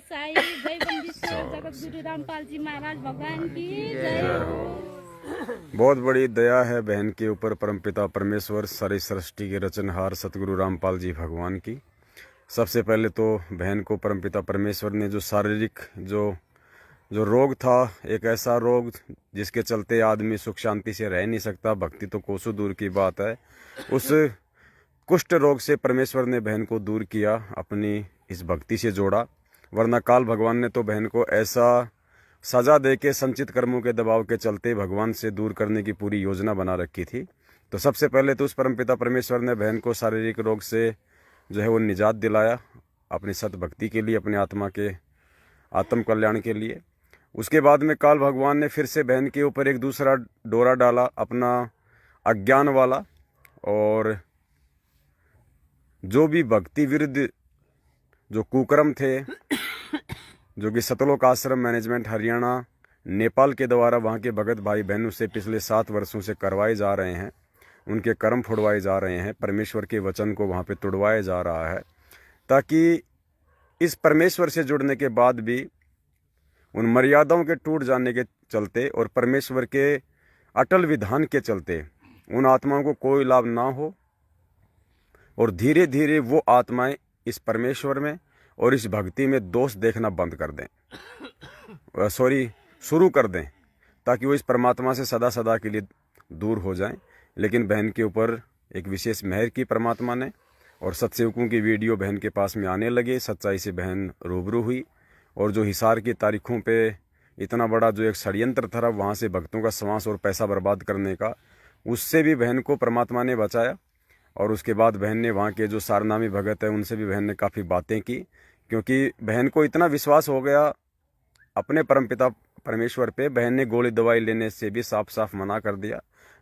साई जय बंदीश्वर जगत गुरु रामपाल जी महाराज भगवान की जय हो। बहुत बड़ी दया है बहन के ऊपर परमपिता परमेश्वर सारी सृष्टि के रचनहार सतगुरु रामपाल जी भगवान की। सबसे पहले तो बहन को परमपिता परमेश्वर ने जो शारीरिक जो रोग था, एक ऐसा रोग जिसके चलते आदमी सुख शांति से रह नहीं सकता, भक्ति तो कोसों दूर की बात है, उस कुष्ठ रोग से परमेश्वर ने बहन को दूर किया, अपनी इस भक्ति से जोड़ा। वरना काल भगवान ने तो बहन को ऐसा सजा दे के संचित कर्मों के दबाव के चलते भगवान से दूर करने की पूरी योजना बना रखी थी। तो सबसे पहले तो उस परमपिता परमेश्वर ने बहन को शारीरिक रोग से जो है वो निजात दिलाया, अपनी सत भक्ति के लिए, अपने आत्मा के आत्म कल्याण के लिए। उसके बाद में काल भगवान ने फिर से बहन के ऊपर एक दूसरा डोरा डाला, अपना अज्ञान वाला, और जो भी भक्ति विरुद्ध जो कुकर्म थे, जो कि सतलोक आश्रम मैनेजमेंट हरियाणा नेपाल के द्वारा वहाँ के भगत भाई बहनों से पिछले 7 वर्षों से करवाए जा रहे हैं, उनके कर्म फोड़वाए जा रहे हैं, परमेश्वर के वचन को वहाँ पे तोड़वाया जा रहा है, ताकि इस परमेश्वर से जुड़ने के बाद भी उन मर्यादाओं के टूट जाने के चलते और परमेश्वर के अटल विधान के चलते उन आत्माओं को कोई लाभ ना हो, और धीरे धीरे वो आत्माएं इस परमेश्वर में और इस भक्ति में दोष देखना बंद कर दें, शुरू कर दें, ताकि वो इस परमात्मा से सदा सदा के लिए दूर हो जाएं। लेकिन बहन के ऊपर एक विशेष मेहर की परमात्मा ने, और सत्सेवकों की वीडियो बहन के पास में आने लगे, सच्चाई से बहन रूबरू हुई, और जो हिसार की तारीखों पे इतना बड़ा जो एक षड्यंत्र था वहाँ से भक्तों का श्वास और पैसा बर्बाद करने का, उससे भी बहन को परमात्मा ने बचाया। और उसके बाद बहन ने वहाँ के जो सारनामी भगत है उनसे भी बहन ने काफ़ी बातें की, क्योंकि बहन को इतना विश्वास हो गया अपने परमपिता परमेश्वर पे, बहन ने गोली दवाई लेने से भी साफ साफ मना कर दिया।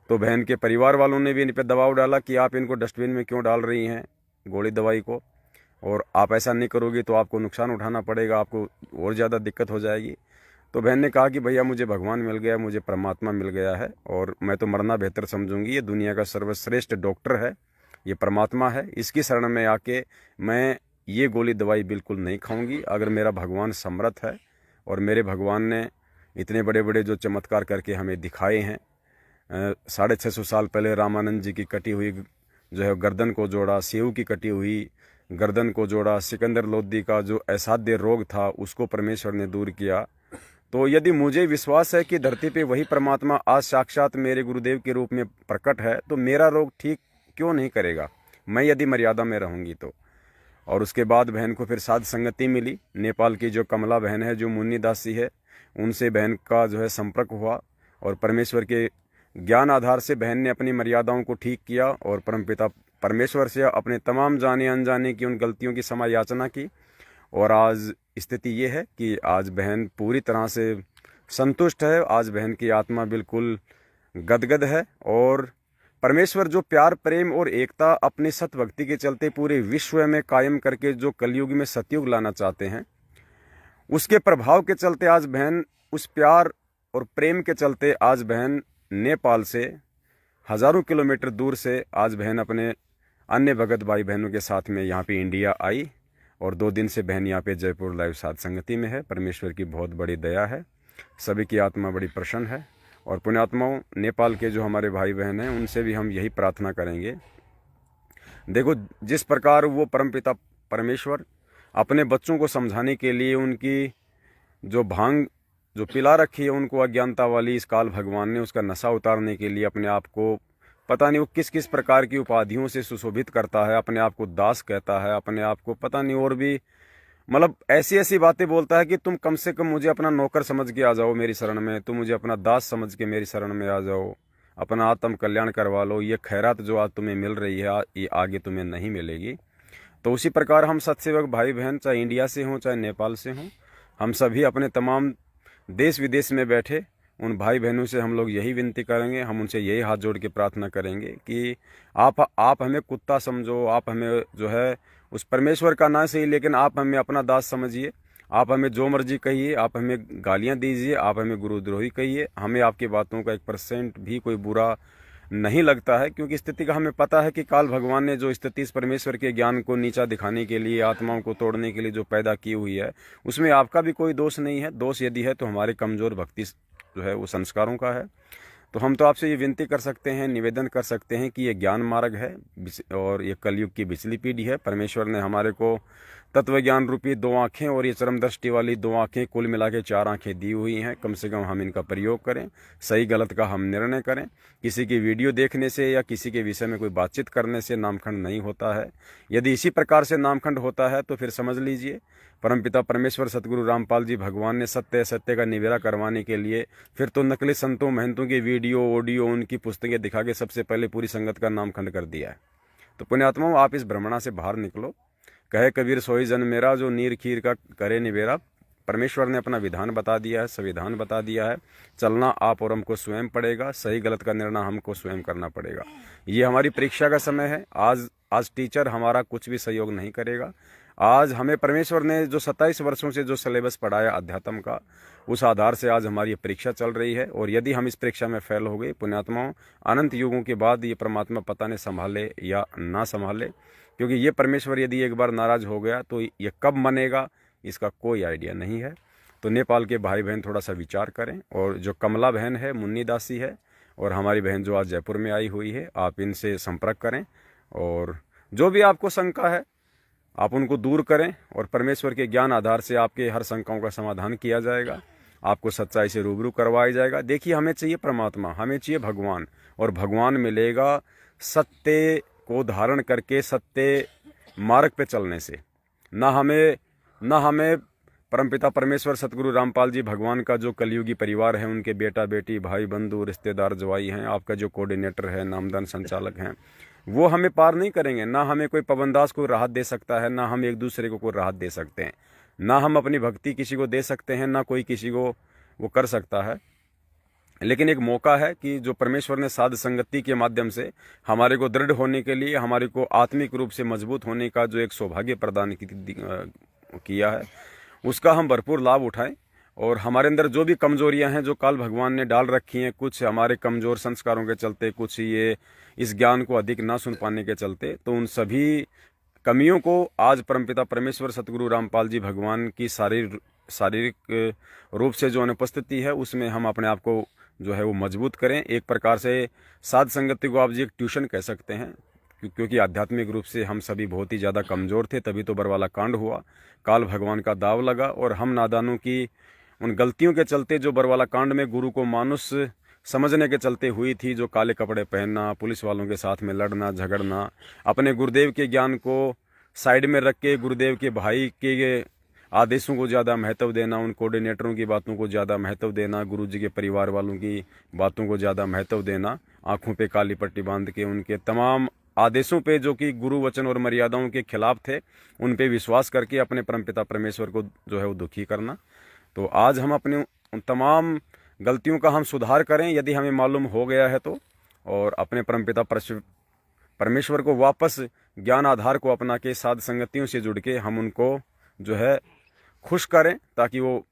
तो बहन के परिवार वालों ने भी इन पर दबाव डाला कि आप इनको डस्टबिन में क्यों डाल रही हैं गोली दवाई को, और आप ऐसा नहीं करोगी तो आपको नुकसान उठाना पड़ेगा, आपको और ज़्यादा दिक्कत हो जाएगी। तो बहन ने कहा कि भैया मुझे भगवान मिल गया, मुझे परमात्मा मिल गया है, और मैं तो मरना बेहतर समझूंगी, ये दुनिया का सर्वश्रेष्ठ डॉक्टर है, ये परमात्मा है, इसकी शरण में आके मैं ये गोली दवाई बिल्कुल नहीं खाऊंगी। अगर मेरा भगवान समर्थ है और मेरे भगवान ने इतने बड़े बड़े जो चमत्कार करके हमें दिखाए हैं, 650 साल पहले रामानंद जी की कटी हुई जो है गर्दन को जोड़ा, सेव की कटी हुई गर्दन को जोड़ा, सिकंदर लोदी का जो असाध्य रोग था उसको परमेश्वर ने दूर किया। तो यदि मुझे विश्वास है कि धरती पे वही परमात्मा आज साक्षात मेरे गुरुदेव के रूप में प्रकट है, तो मेरा रोग ठीक क्यों नहीं करेगा, मैं यदि मर्यादा में रहूंगी तो। और उसके बाद बहन को फिर साध संगति मिली, नेपाल की जो कमला बहन है, जो मुन्नी दासी है, उनसे बहन का जो है संपर्क हुआ, और परमेश्वर के ज्ञान आधार से बहन ने अपनी मर्यादाओं को ठीक किया, और परमपिता परमेश्वर से अपने तमाम जाने अनजाने की उन गलतियों की क्षमा याचना की। और आज स्थिति ये है कि आज बहन पूरी तरह से संतुष्ट है, आज बहन की आत्मा बिल्कुल गदगद है, और परमेश्वर जो प्यार प्रेम और एकता अपनी सत भक्ति के चलते पूरे विश्व में कायम करके जो कलयुग में सतयुग लाना चाहते हैं, उसके प्रभाव के चलते आज बहन उस प्यार और प्रेम के चलते आज बहन नेपाल से हजारों किलोमीटर दूर से आज बहन अपने अन्य भगत भाई बहनों के साथ में यहाँ पे इंडिया आई, और 2 दिन से बहन यहाँ पे जयपुर लाइव साध संगति में है। परमेश्वर की बहुत बड़ी दया है, सभी की आत्मा बड़ी प्रसन्न है, और पुण्यात्माओं नेपाल के जो हमारे भाई बहन हैं उनसे भी हम यही प्रार्थना करेंगे। देखो, जिस प्रकार वो परमपिता परमेश्वर अपने बच्चों को समझाने के लिए उनकी जो भांग जो पिला रखी है उनको अज्ञानता वाली, इस काल भगवान ने उसका नशा उतारने के लिए अपने आप को पता नहीं वो किस किस प्रकार की उपाधियों से सुशोभित करता है, अपने आप को दास कहता है, अपने आप को पता नहीं और भी मतलब ऐसी ऐसी बातें बोलता है कि तुम कम से कम मुझे अपना नौकर समझ के आ जाओ मेरी शरण में, तुम मुझे अपना दास समझ के मेरी शरण में आ जाओ, अपना आत्म कल्याण करवा लो, ये खैरात जो आज तुम्हें मिल रही है ये आगे तुम्हें नहीं मिलेगी। तो उसी प्रकार हम सत्सेवक भाई बहन, चाहे इंडिया से हों चाहे नेपाल से हों, हम सभी अपने तमाम देश विदेश में बैठे उन भाई बहनों से हम लोग यही विनती करेंगे, हम उनसे यही हाथ जोड़ के प्रार्थना करेंगे कि आप हमें कुत्ता समझो, आप हमें जो है उस परमेश्वर का ना सही, लेकिन आप हमें अपना दास समझिए, आप हमें जो मर्जी कहिए, आप हमें गालियां दीजिए, आप हमें गुरुद्रोही कहिए, हमें आपकी बातों का 1% भी कोई बुरा नहीं लगता है, क्योंकि स्थिति का हमें पता है कि काल भगवान ने जो स्थिति इस परमेश्वर के ज्ञान को नीचा दिखाने के लिए, आत्माओं को तोड़ने के लिए जो पैदा की हुई है, उसमें आपका भी कोई दोष नहीं है। दोष यदि है तो हमारे कमज़ोर भक्ति जो है वो संस्कारों का है। तो हम तो आपसे ये विनती कर सकते हैं, निवेदन कर सकते हैं कि ये ज्ञान मार्ग है और ये कलयुग की बिचली पीढ़ी है। परमेश्वर ने हमारे को तत्व ज्ञान रूपी 2 आँखें और ये चरम दृष्टि वाली 2 आँखें, कुल मिला के 4 आँखें दी हुई हैं। कम से कम हम इनका प्रयोग करें, सही गलत का हम निर्णय करें। किसी की वीडियो देखने से या किसी के विषय में कोई बातचीत करने से नामखंड नहीं होता है। यदि इसी प्रकार से नामखंड होता है तो फिर समझ लीजिए परमपिता परमेश्वर सतगुरु रामपाल जी भगवान ने सत्य का निवेरा करवाने के लिए फिर तो नकली संतों महंतों की वीडियो, ऑडियो, उनकी पुस्तकें दिखा के सबसे पहले पूरी संगत का नामखंड कर दिया है। तो पुण्यात्माओं, आप इस भ्रमणा से बाहर निकलो। कहे कबीर सोई जन मेरा, जो नीर खीर का करे निवेरा। परमेश्वर ने अपना विधान बता दिया है, संविधान बता दिया है। चलना आप और हमको स्वयं पड़ेगा, सही गलत का निर्णय हमको स्वयं करना पड़ेगा। ये हमारी परीक्षा का समय है। आज टीचर हमारा कुछ भी सहयोग नहीं करेगा। आज हमें परमेश्वर ने जो 27 वर्षों से जो सिलेबस पढ़ाया अध्यात्म का, उस आधार से आज हमारी ये परीक्षा चल रही है। और यदि हम इस परीक्षा में फेल हो गए, पुण्यात्माओं, अनंत युगों के बाद ये परमात्मा पता नहीं संभाले या ना संभाले, क्योंकि ये परमेश्वर यदि एक बार नाराज हो गया तो ये कब मनेगा इसका कोई आइडिया नहीं है। तो नेपाल के भाई बहन थोड़ा सा विचार करें। और जो कमला बहन है, मुन्नी दासी है, और हमारी बहन जो आज जयपुर में आई हुई है, आप इनसे संपर्क करें और जो भी आपको शंका है आप उनको दूर करें और परमेश्वर के ज्ञान आधार से आपके हर शंकाओं का समाधान किया जाएगा। आपको सच्चाई से रूबरू करवाया जाएगा। देखिए, हमें चाहिए परमात्मा, हमें चाहिए भगवान, और भगवान मिलेगा सत्य को धारण करके सत्य मार्ग पे चलने से। ना हमें परमपिता परमेश्वर सतगुरु रामपाल जी भगवान का जो कलयुगी परिवार है, उनके बेटा बेटी, भाई बंधु, रिश्तेदार, जवाई हैं, आपका जो कोऑर्डिनेटर है, नामदान संचालक हैं, वो हमें पार नहीं करेंगे। ना हमें कोई पवनदास को राहत दे सकता है, ना हम एक दूसरे को कोई राहत दे सकते हैं, ना हम अपनी भक्ति किसी को दे सकते हैं, ना कोई किसी को वो कर सकता है। लेकिन एक मौका है कि जो परमेश्वर ने साध संगति के माध्यम से हमारे को दृढ़ होने के लिए, हमारे को आत्मिक रूप से मजबूत होने का जो एक सौभाग्य प्रदान किया है, उसका हम भरपूर लाभ उठाएं। और हमारे अंदर जो भी कमजोरियां हैं जो काल भगवान ने डाल रखी हैं, कुछ हमारे कमजोर संस्कारों के चलते, कुछ ये इस ज्ञान को अधिक ना सुन पाने के चलते, तो उन सभी कमियों को आज परमपिता परमेश्वर सतगुरु रामपाल जी भगवान की शारीरिक रूप से जो अनुपस्थिति है, उसमें हम अपने आप को जो है वो मजबूत करें। एक प्रकार से साध संगति को आप जी एक ट्यूशन कह सकते हैं, क्योंकि आध्यात्मिक रूप से हम सभी बहुत ही ज़्यादा कमज़ोर थे। तभी तो बरवाला कांड हुआ, काल भगवान का दाव लगा, और हम नादानों की उन गलतियों के चलते जो बरवाला कांड में गुरु को मानुष समझने के चलते हुई थी, जो काले कपड़े पहनना, पुलिस वालों के साथ में लड़ना झगड़ना, अपने गुरुदेव के ज्ञान को साइड में रख के गुरुदेव के भाई के आदेशों को ज़्यादा महत्व देना, उन कोऑर्डिनेटरों की बातों को ज़्यादा महत्व देना, गुरुजी के परिवार वालों की बातों को ज़्यादा महत्व देना, आंखों पे काली पट्टी बांध के उनके तमाम आदेशों पे जो कि गुरु वचन और मर्यादाओं के खिलाफ थे, उन पे विश्वास करके अपने परमपिता परमेश्वर को जो है वो दुखी करना। तो आज हम अपने उन तमाम गलतियों का हम सुधार करें, यदि हमें मालूम हो गया है तो, और अपने परमपिता परमेश्वर को वापस ज्ञान आधार को अपना के साध संगतियों से जुड़ के हम उनको जो है खुश करें, ताकि वो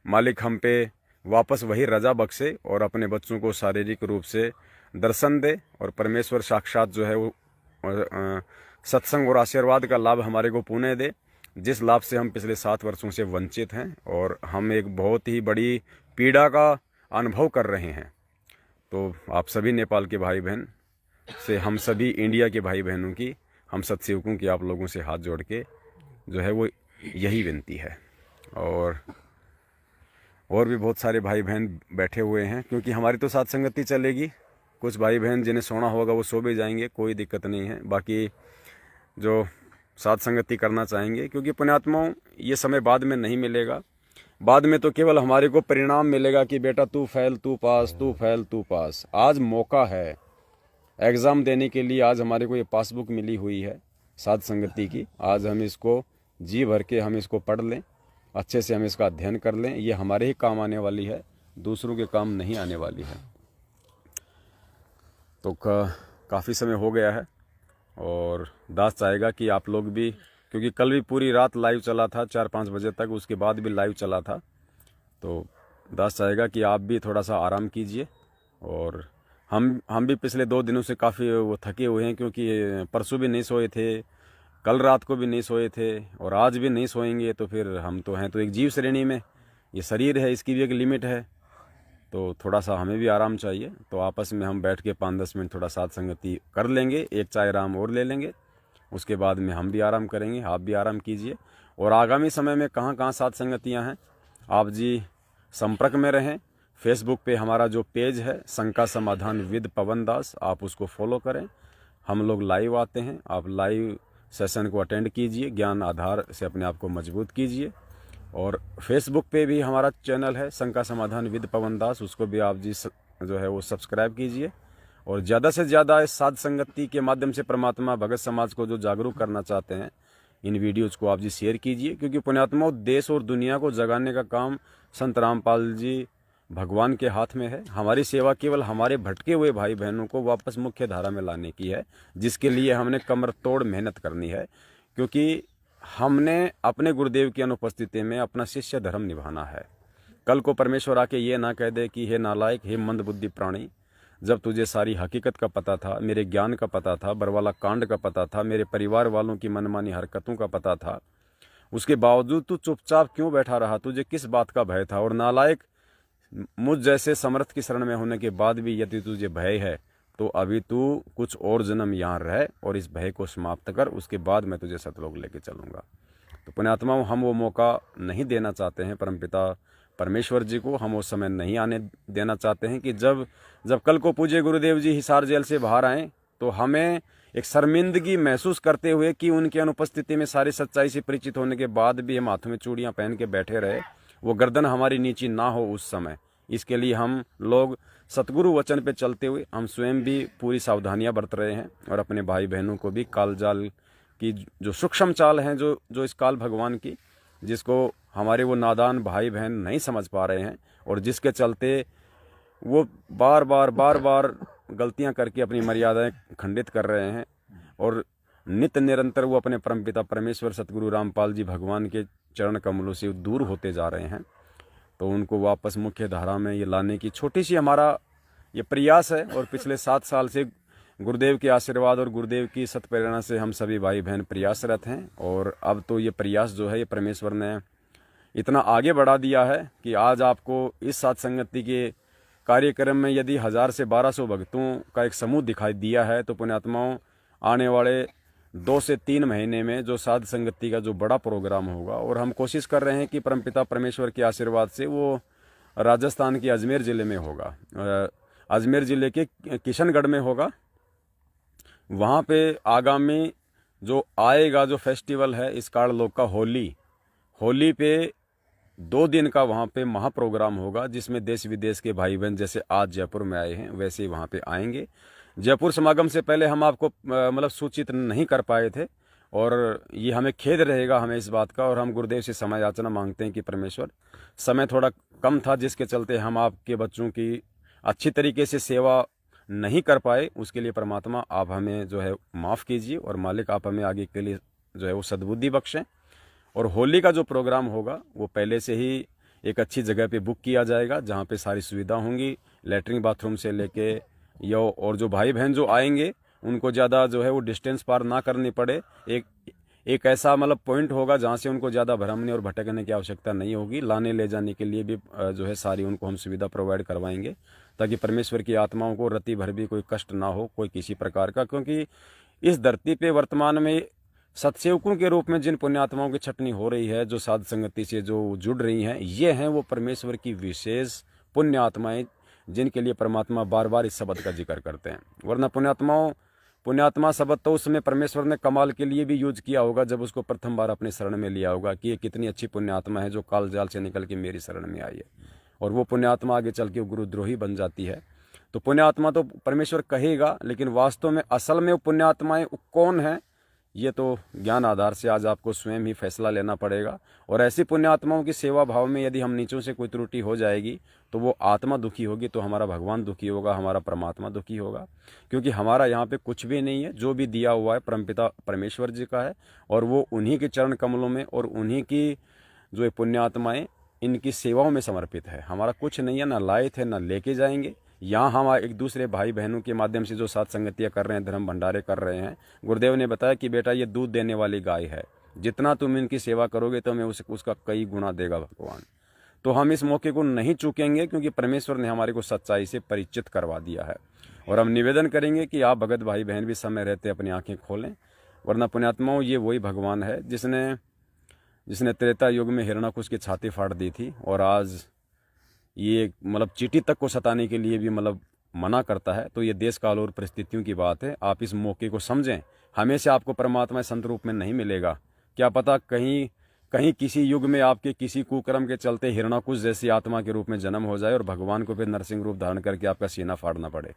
मालिक हम पे वापस वही रजा बख्शे और अपने बच्चों को शारीरिक रूप से दर्शन दे, और परमेश्वर साक्षात जो है वो सत्संग और आशीर्वाद का लाभ हमारे को पुण्य दे, जिस लाभ से हम पिछले 7 वर्षों से वंचित हैं और हम एक बहुत ही बड़ी पीड़ा का अनुभव कर रहे हैं। तो आप सभी नेपाल के भाई बहन से, हम सभी इंडिया के भाई बहनों की, हम सत्सेवकों की आप लोगों से हाथ जोड़ के जो है वो यही विनती है। और भी बहुत सारे भाई बहन बैठे हुए हैं, क्योंकि हमारी तो साथ संगति चलेगी। कुछ भाई बहन जिन्हें सोना होगा वो सो भी जाएंगे, कोई दिक्कत नहीं है। बाकी जो साथ संगति करना चाहेंगे, क्योंकि पुण्यात्माओं ये समय बाद में नहीं मिलेगा। बाद में तो केवल हमारे को परिणाम मिलेगा कि बेटा तू फेल तू पास, तू फेल तू पास। आज मौका है एग्ज़ाम देने के लिए। आज हमारे को ये पासबुक मिली हुई है साध संगति की। आज हम इसको जी भर के हम इसको पढ़ लें, अच्छे से हम इसका अध्ययन कर लें। ये हमारे ही काम आने वाली है, दूसरों के काम नहीं आने वाली है। तो काफ़ी समय हो गया है और दास चाहेगा कि आप लोग भी, क्योंकि कल भी पूरी रात लाइव चला था 4-5 बजे तक, उसके बाद भी लाइव चला था, तो दास चाहेगा कि आप भी थोड़ा सा आराम कीजिए और हम भी पिछले 2 दिनों से काफ़ी वो थके हुए हैं, क्योंकि परसों भी नहीं सोए थे, कल रात को भी नहीं सोए थे और आज भी नहीं सोएंगे। तो फिर हम तो हैं तो एक जीव श्रेणी में, ये शरीर है, इसकी भी एक लिमिट है, तो थोड़ा सा हमें भी आराम चाहिए। तो आपस में हम बैठ के 5-10 मिनट थोड़ा साथ संगति कर लेंगे, एक चाय आराम और ले लेंगे, उसके बाद में हम भी आराम करेंगे, आप भी आराम कीजिए। और आगामी समय में कहाँ कहाँ साथ संगतियाँ हैं, आप जी संपर्क में रहें। फेसबुक पे हमारा जो पेज है शंका समाधान विद पवन दास, आप उसको फॉलो करें। हम लोग लाइव आते हैं, आप लाइव सेशन को अटेंड कीजिए, ज्ञान आधार से अपने आप को मजबूत कीजिए। और फेसबुक पे भी हमारा चैनल है शंका समाधान विद पवन दास, उसको भी आप जी जो है वो सब्सक्राइब कीजिए। और ज़्यादा से ज़्यादा इस साध संगति के माध्यम से परमात्मा भगत समाज को जो जागरूक करना चाहते हैं, इन वीडियोज़ को आप जी शेयर कीजिए, क्योंकि पुण्यात्माओं देश और दुनिया को जगाने का काम संत रामपाल जी भगवान के हाथ में है। हमारी सेवा केवल हमारे भटके हुए भाई बहनों को वापस मुख्य धारा में लाने की है, जिसके लिए हमने कमर तोड़ मेहनत करनी है, क्योंकि हमने अपने गुरुदेव की अनुपस्थिति में अपना शिष्य धर्म निभाना है। कल को परमेश्वर आके ये ना कह दे कि हे नालायक, हे मंदबुद्धि प्राणी, जब तुझे सारी हकीकत का पता था, मेरे ज्ञान का पता था, बरवाला कांड का पता था, मेरे परिवार वालों की मनमानी हरकतों का पता था, उसके बावजूद तू चुपचाप क्यों बैठा रहा? तुझे किस बात का भय था? और नालायक, मुझ जैसे समर्थ की शरण में होने के बाद भी यदि तुझे भय है तो अभी तू कुछ और जन्म यहाँ रह और इस भय को समाप्त कर, उसके बाद मैं तुझे सतलोक लेके चलूँगा। तो पुण्यात्माओं, हम वो मौका नहीं देना चाहते हैं परमपिता परमेश्वर जी को, हम वो समय नहीं आने देना चाहते हैं कि जब कल को पूज्य गुरुदेव जी हिसार जेल से बाहर आएँ तो हमें एक शर्मिंदगी महसूस करते हुए कि उनकी अनुपस्थिति में सारी सच्चाई से परिचित होने के बाद भी हम हाथों में चूड़ियाँ पहन के बैठे रहे, वो गर्दन हमारी नीची ना हो उस समय। इसके लिए हम लोग सतगुरु वचन पे चलते हुए हम स्वयं भी पूरी सावधानियां बरत रहे हैं और अपने भाई बहनों को भी काल जाल की जो सूक्ष्म चाल हैं जो इस काल भगवान की, जिसको हमारे वो नादान भाई बहन नहीं समझ पा रहे हैं और जिसके चलते वो बार बार गलतियां करके अपनी मर्यादाएं खंडित कर रहे हैं और नित्य निरंतर वो अपने परमपिता परमेश्वर सतगुरु रामपाल जी भगवान के चरण कमलों से दूर होते जा रहे हैं। तो उनको वापस मुख्य धारा में ये लाने की छोटी सी हमारा ये प्रयास है। और पिछले 7 साल से गुरुदेव के आशीर्वाद और गुरुदेव की सत प्रेरणा से हम सभी भाई बहन प्रयासरत हैं। और अब तो ये प्रयास जो है ये परमेश्वर ने इतना आगे बढ़ा दिया है कि आज आपको इस साथ संगति के कार्यक्रम में यदि 1000 से 1200 भक्तों का एक समूह दिखाई दिया है, तो पुण्यात्माओं आने वाले 2 से 3 महीने में जो साध संगति का जो बड़ा प्रोग्राम होगा, और हम कोशिश कर रहे हैं कि परमपिता परमेश्वर के आशीर्वाद से वो राजस्थान के अजमेर ज़िले में होगा, अजमेर ज़िले के किशनगढ़ में होगा। वहाँ पे आगामी जो आएगा जो फेस्टिवल है इस काल का होली पे 2 दिन का वहाँ पे महाप्रोग्राम होगा, जिसमें देश विदेश के भाई बहन जैसे आज जयपुर में आए हैं वैसे ही वहाँ पे आएंगे। जयपुर समागम से पहले हम आपको मतलब सूचित नहीं कर पाए थे और ये हमें खेद रहेगा हमें इस बात का, और हम गुरुदेव से समय याचना मांगते हैं कि परमेश्वर समय थोड़ा कम था जिसके चलते हम आपके बच्चों की अच्छी तरीके से सेवा नहीं कर पाए, उसके लिए परमात्मा आप हमें जो है माफ़ कीजिए और मालिक आप हमें आगे के लिए जो है वो सद्बुद्धि बख्शें। और होली का जो प्रोग्राम होगा वो पहले से ही एक अच्छी जगह पे बुक किया जाएगा जहाँ पे सारी सुविधा होंगी, लैट्रिन बाथरूम से लेके या और जो भाई बहन जो आएंगे उनको ज़्यादा जो है वो डिस्टेंस पार ना करनी पड़े। एक ऐसा मतलब पॉइंट होगा जहाँ से उनको ज़्यादा भ्रमने और भटकने की आवश्यकता नहीं होगी। लाने ले जाने के लिए भी जो है सारी उनको हम सुविधा प्रोवाइड करवाएंगे, ताकि परमेश्वर की आत्माओं को रति भर भी कोई कष्ट ना हो कोई किसी प्रकार का। क्योंकि इस धरती पे वर्तमान में सत्सेवकों के रूप में जिन पुण्यात्माओं की छटनी हो रही है, जो साध संगति से जो जुड़ रही हैं, ये हैं वो परमेश्वर की विशेष पुण्य आत्माएं, जिनके लिए परमात्मा बार बार इस शब्द का जिक्र करते हैं। वरना पुण्यात्मा शब्द तो उसमें परमेश्वर ने कमाल के लिए भी यूज किया होगा जब उसको प्रथम बार अपने शरण में लिया होगा कि ये कितनी अच्छी पुण्यात्मा है जो काल जाल से निकल के मेरी शरण में आई है, और वो पुण्यात्मा आगे चल के गुरुद्रोही बन जाती है। तो पुण्यात्मा तो परमेश्वर कहेगा, लेकिन वास्तव में असल में वो पुण्यात्माएं कौन है ये तो ज्ञान आधार से आज आपको स्वयं ही फैसला लेना पड़ेगा। और ऐसी पुण्यात्माओं की सेवा भाव में यदि हम नीचों से कोई त्रुटि हो जाएगी तो वो आत्मा दुखी होगी, तो हमारा भगवान दुखी होगा, हमारा परमात्मा दुखी होगा। क्योंकि हमारा यहाँ पे कुछ भी नहीं है, जो भी दिया हुआ है परमपिता परमेश्वर जी का है, और वो उन्हीं के चरण कमलों में और उन्हीं की जो पुण्यात्माएं इनकी सेवाओं में समर्पित है। हमारा कुछ नहीं है, ना लाए थे ना लेके जाएंगे। यहाँ हम एक दूसरे भाई बहनों के माध्यम से जो साथ संगतियाँ कर रहे हैं, धर्म भंडारे कर रहे हैं, गुरुदेव ने बताया कि बेटा ये दूध देने वाली गाय है, जितना तुम इनकी सेवा करोगे तो हमें उसका कई गुना देगा भगवान। तो हम इस मौके को नहीं चूकेंगे, क्योंकि परमेश्वर ने हमारे को सच्चाई से परिचित करवा दिया है। और हम निवेदन करेंगे कि आप भगत भाई बहन भी समय रहते अपनी आंखें खोलें, वरना पुण्यात्माओं ये वही भगवान है जिसने त्रेता युग में हिरणाकुश की छाती फाड़ दी थी, और आज ये मतलब चींटी तक को सताने के लिए भी मतलब मना करता है। तो ये देश काल और परिस्थितियों की बात है, आप इस मौके को समझें। हमेशा आपको परमात्मा संत रूप में नहीं मिलेगा, क्या पता कहीं किसी युग में आपके किसी कुकर्म के चलते हिरणाकुश जैसी आत्मा के रूप में जन्म हो जाए और भगवान को फिर नरसिंह रूप धारण करके आपका सीना फाड़ना पड़े।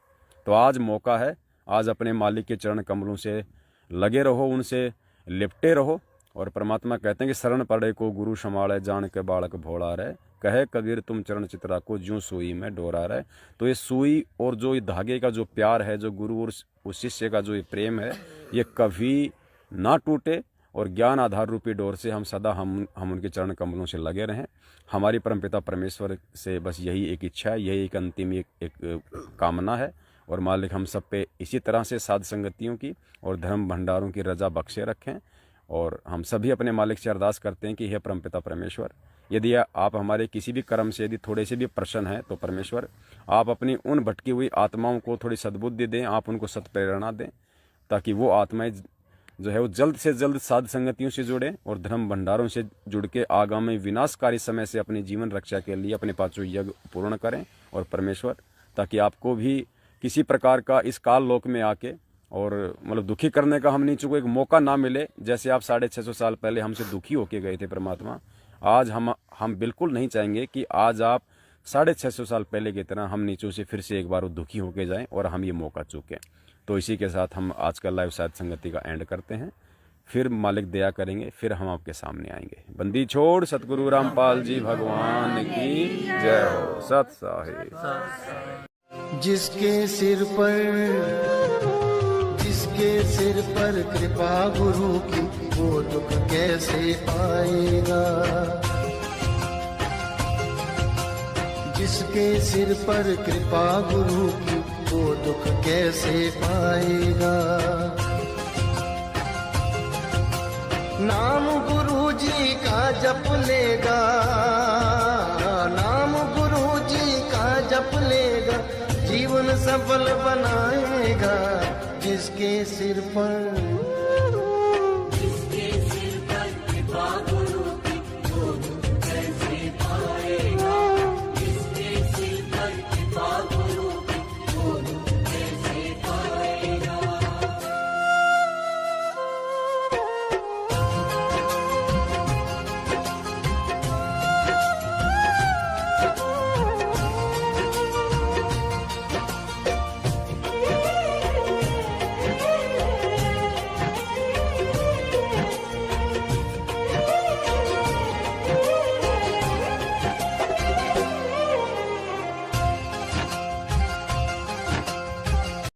तो आज मौका है, आज अपने मालिक के चरण कमलों से लगे रहो, उनसे लिपटे रहो। और परमात्मा कहते हैं कि शरण पड़े को गुरु संभाले, जान के बालक भोला रहे, कहे कबीर तुम चरण चित्रा को ज्यों सुई में डोरा रहे। तो ये सुई और जो ये धागे का जो प्यार है, जो गुरु और उस शिष्य का जो ये प्रेम है, ये कभी ना टूटे। और ज्ञान आधार रूपी डोर से हम सदा हम उनके चरण कमलों से लगे रहें। हमारी परमपिता परमेश्वर से बस यही एक इच्छा है, यही एक अंतिम एक कामना है। और मालिक हम सब पे इसी तरह से साध संगतियों की और धर्म भंडारों की रजा बख्शे रखें। और हम सभी अपने मालिक से अरदास करते हैं कि हे परमपिता परमेश्वर, यदि आप हमारे किसी भी कर्म से यदि थोड़े से भी प्रसन्न हैं, तो परमेश्वर आप अपनी उन भटकी हुई आत्माओं को थोड़ी सद्बुद्धि दें, आप उनको सत्प्रेरणा दें, ताकि वो आत्माएं जो है वो जल्द से जल्द साध संगतियों से जुड़ें और धर्म भंडारों से जुड़ के आगामी विनाशकारी समय से अपनी जीवन रक्षा के लिए अपने पांचों यज्ञ पूर्ण करें। और परमेश्वर, ताकि आपको भी किसी प्रकार का इस काल लोक में आके और मतलब दुखी करने का हम नीचों को एक मौका ना मिले। जैसे आप 650 साल पहले हमसे दुखी होके गए थे परमात्मा, आज हम बिल्कुल नहीं चाहेंगे कि आज आप 650 साल पहले की तरह हम नीचों से फिर से एक बार दुखी होके जाएं और हम ये मौका चूकें। तो इसी के साथ हम आज का लाइव साध संगति का एंड करते हैं। फिर मालिक दया करेंगे, फिर हम आपके सामने आएंगे। बंदी छोड़ सतगुरु रामपाल जी भगवान की जय हो। सत साहिब। जिसके सिर पर कृपा गुरु की, वो दुख कैसे पाएगा। जिसके सिर पर कृपा गुरु की, वो दुख कैसे पाएगा। नाम गुरु जी का जप लेगा, नाम गुरु जी का जप लेगा, जीवन सफल बनाएगा। जिसके सिर पर